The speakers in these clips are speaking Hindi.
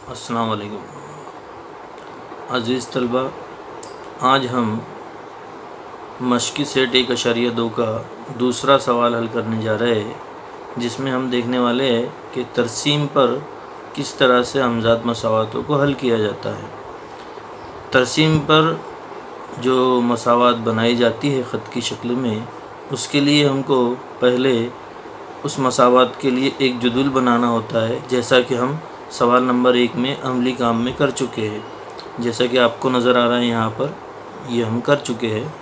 अस्सलाम वालेकुम अज़ीज़ तलबा, आज हम मश्की सेट 1.2 का दूसरा सवाल हल करने जा रहे हैं, जिसमें हम देखने वाले हैं कि तरसीम पर किस तरह से हमज़ात मसावातों को हल किया जाता है। तरसीम पर जो मसावात बनाई जाती है ख़त की शक्ल में, उसके लिए हमको पहले उस मसावात के लिए एक जदूल बनाना होता है, जैसा कि हम सवाल नंबर 1 में अमली काम में कर चुके हैं। जैसा कि आपको नज़र आ रहा है यहाँ पर, ये हम कर चुके हैं।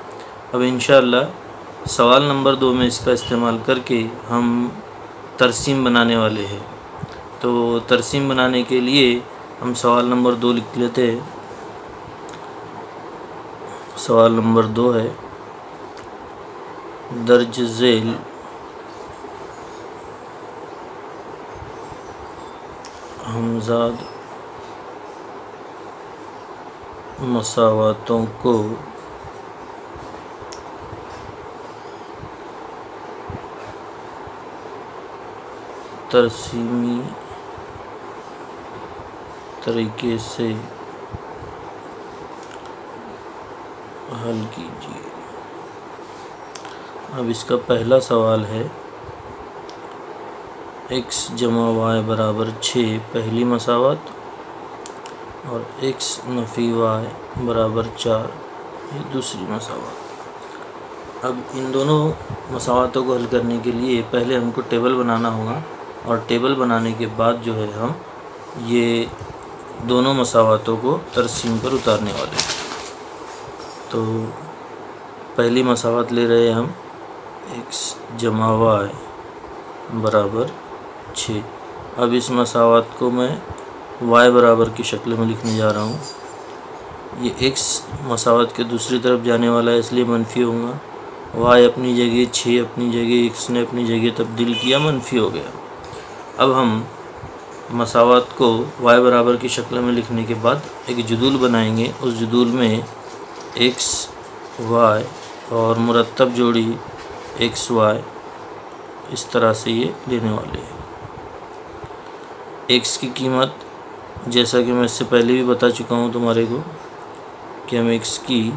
अब इंशाअल्लाह सवाल नंबर 2 में इसका इस्तेमाल करके हम तरसीम बनाने वाले हैं। तो तरसीम बनाने के लिए हम सवाल नंबर 2 लिख लेते हैं। सवाल नंबर 2 है, दर्ज झेल हमज़ात मसावातों को तरसीमी तरीके से हल कीजिए। अब इसका पहला सवाल है, x जमा y बराबर 6 पहली मसावत और x नफ़ी y बराबर 4 ये दूसरी मसावत। अब इन दोनों मसावतों को हल करने के लिए पहले हमको टेबल बनाना होगा, और टेबल बनाने के बाद जो है हम ये दोनों मसावतों को तरसीम पर उतारने वाले हैं। तो पहली मसावत ले रहे हैं हम, x जमा y बराबर 6। अब इस मसावत को मैं y बराबर की शक्ल में लिखने जा रहा हूँ। ये x मसावत के दूसरी तरफ जाने वाला है, इसलिए मनफी होगा। y अपनी जगह, 6 अपनी जगह, x ने अपनी जगह तब्दील किया, मनफी हो गया। अब हम मसावत को y बराबर की शक्ल में लिखने के बाद एक जदूल बनाएंगे। उस जदूल में x y और मुरत्तब जोड़ी x y इस तरह से ये लेने वाले हैं। x की कीमत, जैसा कि मैं इससे पहले भी बता चुका हूँ तुम्हारे को, कि हम x की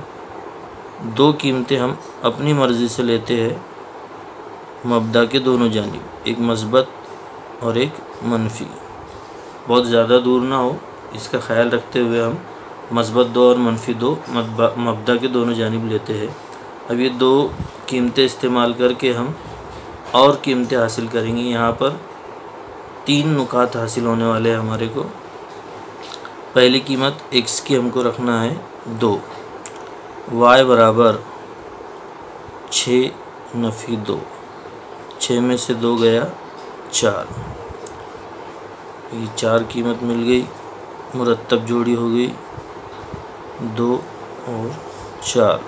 दो कीमतें हम अपनी मर्ज़ी से लेते हैं मब्दा के दोनों जानिब, एक मस्बत और एक मनफी। बहुत ज़्यादा दूर ना हो, इसका ख्याल रखते हुए हम मस्बत 2 और मनफी 2 मब्दा के दोनों जानिब लेते हैं। अब ये दो कीमतें इस्तेमाल करके हम और कीमतें हासिल करेंगे। यहाँ पर 3 नुकात हासिल होने वाले हैं हमारे को। पहली कीमत x की हमको रखना है 2, y बराबर 6 नफ़ी 2, 6 में से 2 गया 4, ये 4 कीमत मिल गई, मुरत्तब जोड़ी हो गई 2 और 4।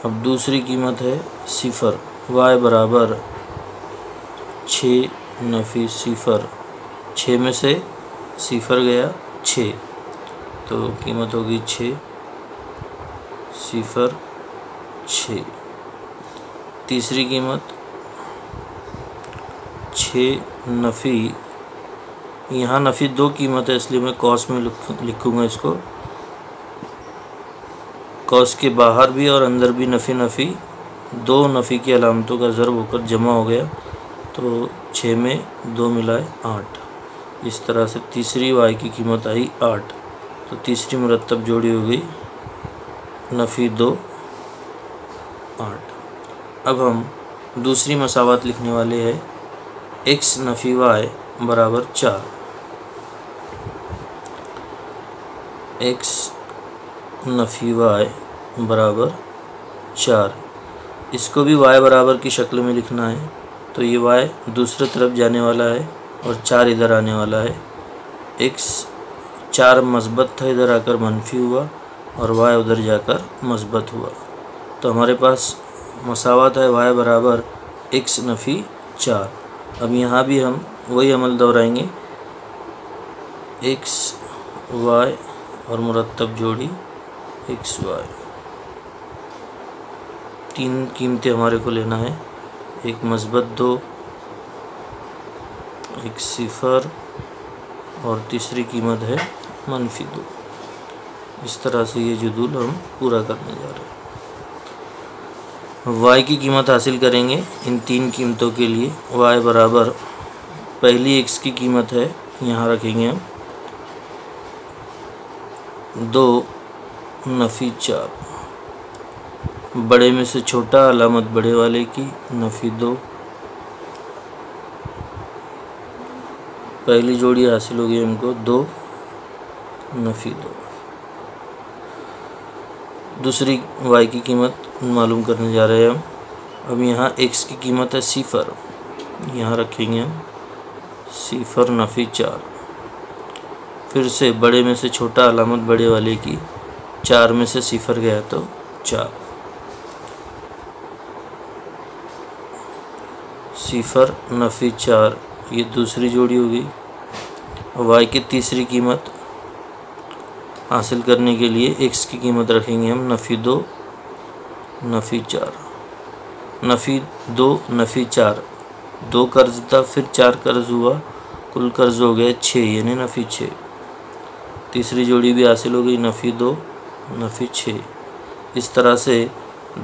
अब दूसरी कीमत है 0, y बराबर 6 नफ़ी 0, 6 में से 0 गया 6, तो कीमत होगी 6 0 6। तीसरी कीमत 6 नफ़ी, यहाँ नफ़ी 2 कीमत है, इसलिए मैं कॉस में लिखूँगा इसको। कॉस के बाहर भी और अंदर भी नफ़ी नफ़ी, 2 नफ़ी की अलामतों का ज़र्ब होकर जमा हो गया, तो 6 में 2 मिलाए 8। इस तरह से तीसरी y की कीमत आई 8, तो तीसरी मुरत्तब जोड़ी हो गई नफ़ी 2 8। अब हम दूसरी मसावत लिखने वाले हैं, x नफ़ी y बराबर 4, x नफ़ी y बराबर 4। इसको भी y बराबर की शक्ल में लिखना है, तो ये y दूसरी तरफ जाने वाला है और 4 इधर आने वाला है। x 4 मस्बत था, इधर आकर मनफी हुआ, और y उधर जाकर मस्बत हुआ। तो हमारे पास मसावत है y बराबर x नफ़ी 4। अब यहाँ भी हम वही अमल दोहराएंगे, x y और मुरत्तब जोड़ी x y। 3 कीमतें हमारे को लेना है, एक मस्बत 2, एक 0 और तीसरी कीमत है -2। इस तरह से ये जुदूल हम पूरा करने जा रहे हैं। y की कीमत हासिल करेंगे इन तीन कीमतों के लिए। y बराबर पहली x की कीमत है, यहाँ रखेंगे हम 2-4, बड़े में से छोटा अलामत बड़े वाले की, -2। पहली जोड़ी हासिल होगी हमको 2-2। दूसरी y की कीमत मालूम करने जा रहे हैं हम। अब यहाँ x की कीमत है 0, यहाँ रखेंगे हम 0-4। फिर से बड़े में से छोटा अलामत बड़े वाले की, 4 में से 0 गया तो 4, 0-4। ये दूसरी जोड़ी हो गई। y की तीसरी कीमत हासिल करने के लिए x की कीमत रखेंगे हम -2-4। 2-4, 2 कर्ज था, फिर 4 कर्ज हुआ, कुल कर्ज हो गए 6, यानी 6। तीसरी जोड़ी भी हासिल हो गई 2-6। इस तरह से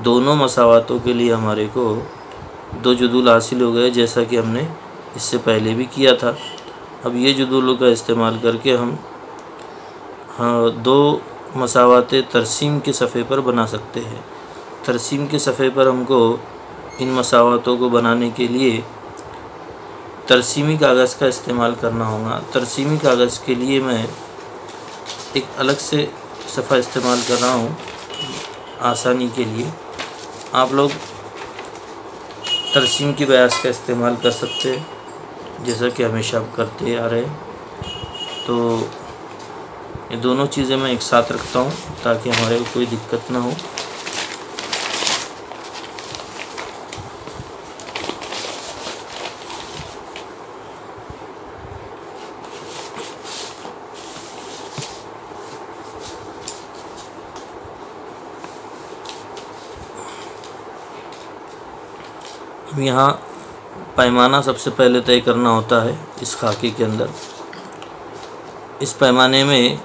दोनों मसावातों के लिए हमारे को 2 जुदूल हासिल हो गए, जैसा कि हमने इससे पहले भी किया था। अब ये जुदूलों का इस्तेमाल करके हम 2 मसावातें तरसीम के सफ़े पर बना सकते हैं। तरसीम के सफ़े पर हमको इन मसावातों को बनाने के लिए तरसीमी कागज़ का इस्तेमाल करना होगा। तरसीमी कागज़ के लिए मैं एक अलग से सफ़ा इस्तेमाल कर रहा हूँ आसानी के लिए। आप लोग तरसीम की बयास का इस्तेमाल कर सकते हैं, जैसा कि हमेशा आप करते आ रहे हैं। तो ये दोनों चीज़ें मैं एक साथ रखता हूँ ताकि हमारे को कोई दिक्कत ना हो। अब यहाँ पैमाना सबसे पहले तय करना होता है इस खाके के अंदर। इस पैमाने में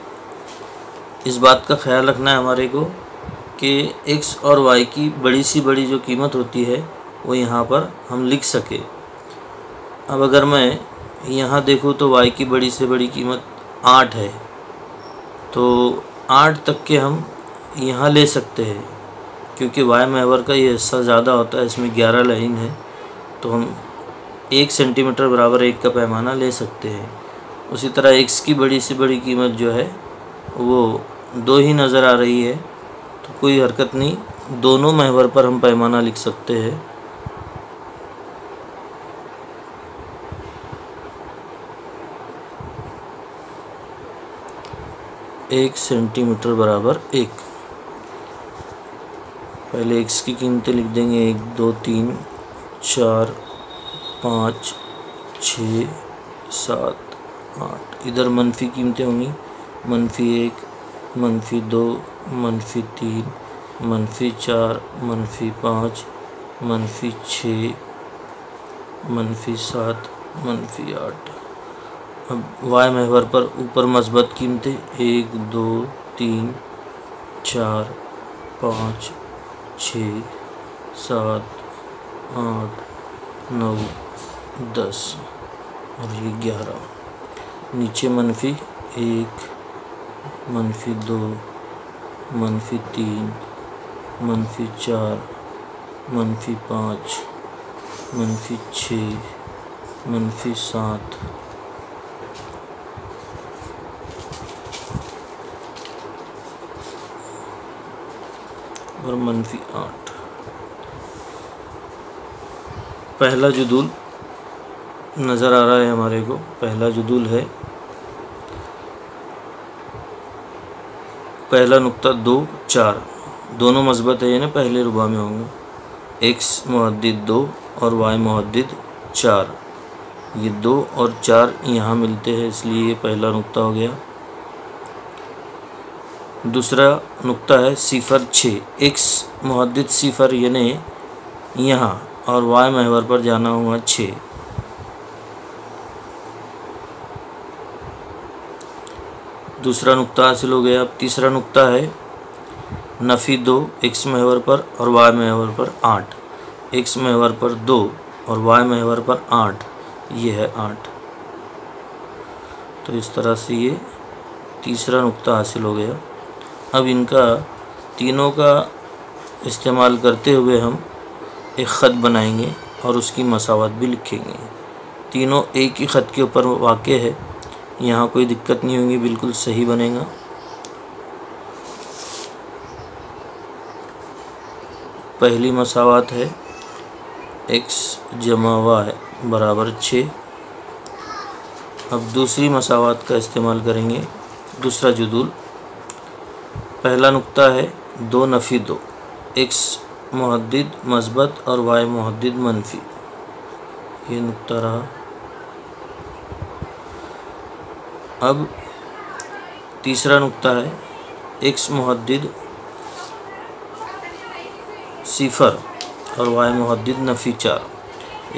इस बात का ख्याल रखना है हमारे को कि x और y की बड़ी सी बड़ी जो कीमत होती है वो यहाँ पर हम लिख सके। अब अगर मैं यहाँ देखूँ तो y की बड़ी से बड़ी कीमत 8 है, तो 8 तक के हम यहाँ ले सकते हैं, क्योंकि y महवर का ये हिस्सा ज़्यादा होता है, इसमें 11 लाइन है, तो हम 1 सेंटीमीटर बराबर 1 का पैमाना ले सकते हैं। उसी तरह x की बड़ी से बड़ी कीमत जो है वो 2 ही नज़र आ रही है, तो कोई हरकत नहीं, दोनों महवर पर हम पैमाना लिख सकते हैं। एक सेंटीमीटर बराबर 1। पहले x की कीमतें लिख देंगे 1, 2, 3, 4, 5, 6, 7, 8। इधर मनफी कीमतें होंगी -1, -2, -3, -4, -5, -6, -7, -8। अब y महवर पर ऊपर मस्बत कीमतें 1, 2, 3, 4, 5, 6, 7, 8, 9, 10 और ये 11। नीचे -1, -2, -3, -4, -5, -6, -7 और -8। पहला जुदूल नज़र आ रहा है हमारे को। पहला जुदूल है, पहला नुक्ता 2, 4, दोनों मस्बत है, यानी पहले रुबा में होंगे। x मुहद्दिद 2 और y मुहद्दिद 4, ये 2 और 4 यहाँ मिलते हैं, इसलिए ये पहला नुक्ता हो गया। दूसरा नुक्ता है 0, 6, x मुहद्दिद 0 यानी यहाँ, और y महवर पर जाना हुआ 6। दूसरा नुक्ता हासिल हो गया। अब तीसरा नुक्ता है नफ़ी 2 x महवर पर और y महवर पर 8, x महवर पर 2 और y महवर पर 8, ये है 8। तो इस तरह से ये तीसरा नुक्ता हासिल हो गया। अब इनका तीनों का इस्तेमाल करते हुए हम एक ख़त बनाएंगे और उसकी मसावत भी लिखेंगे। तीनों एक ही ख़त के ऊपर वाक़े है, यहाँ कोई दिक्कत नहीं होगी, बिल्कुल सही बनेगा। पहली मसावत है x जमा y बराबर 6। अब दूसरी मसावत का इस्तेमाल करेंगे, दूसरा जुदूल। पहला नुक्ता है 2 नफ़ी 2, x मुहद्दिद मस्बत और y मुहद्दिद मनफी, ये नुक्ता रहा। अब तीसरा नुक्ता है x मुहद्दिद 0 और y Muhaddith नफ़ी 4,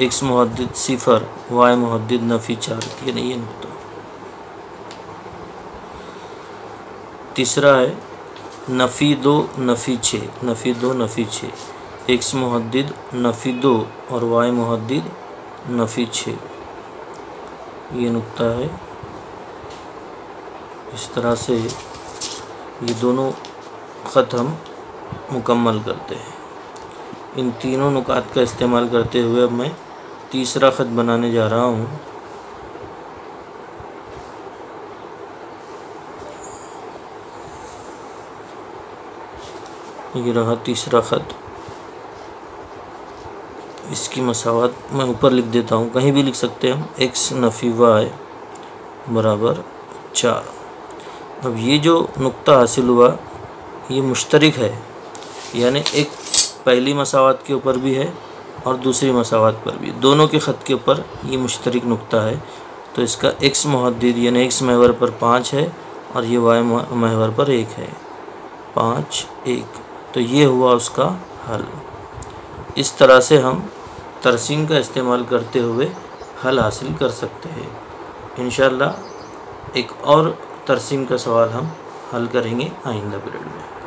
x Muhaddith 0 y Muhaddith नफ़ी 4, ये नहीं है नुक्ता। तीसरा है नफ़ी 2 नफ़ी 6, नफ़ी 2 नफ़ी 6, x मुहद्दिद नफ़ी 2 और y मुहद्दिद नफ़ी 6, ये नुक्ता है। इस तरह से ये दोनों ख़त हम मुकम्मल करते हैं। इन तीनों नुकात का इस्तेमाल करते हुए अब मैं तीसरा ख़त बनाने जा रहा हूँ। ये रहा तीसरा ख़त। इसकी मसावत मैं ऊपर लिख देता हूँ, कहीं भी लिख सकते हैं हम, x नफ़ी y बराबर 4। अब ये जो नुक्ता हासिल हुआ ये मुश्तरिक है, यानी एक पहली मसावत के ऊपर भी है और दूसरी मसावत पर भी, दोनों के ख़त के ऊपर ये मुश्तरिक नुक्ता है। तो इसका x मुहद्दिद यानी x महवर पर 5 है और ये y महवर पर 1 है, 5 1। तो ये हुआ उसका हल। इस तरह से हम तरसीम का इस्तेमाल करते हुए हल हासिल कर सकते हैं। इंशाअल्लाह एक और तरसीम का सवाल हम हल करेंगे आइंदा पीरियड में।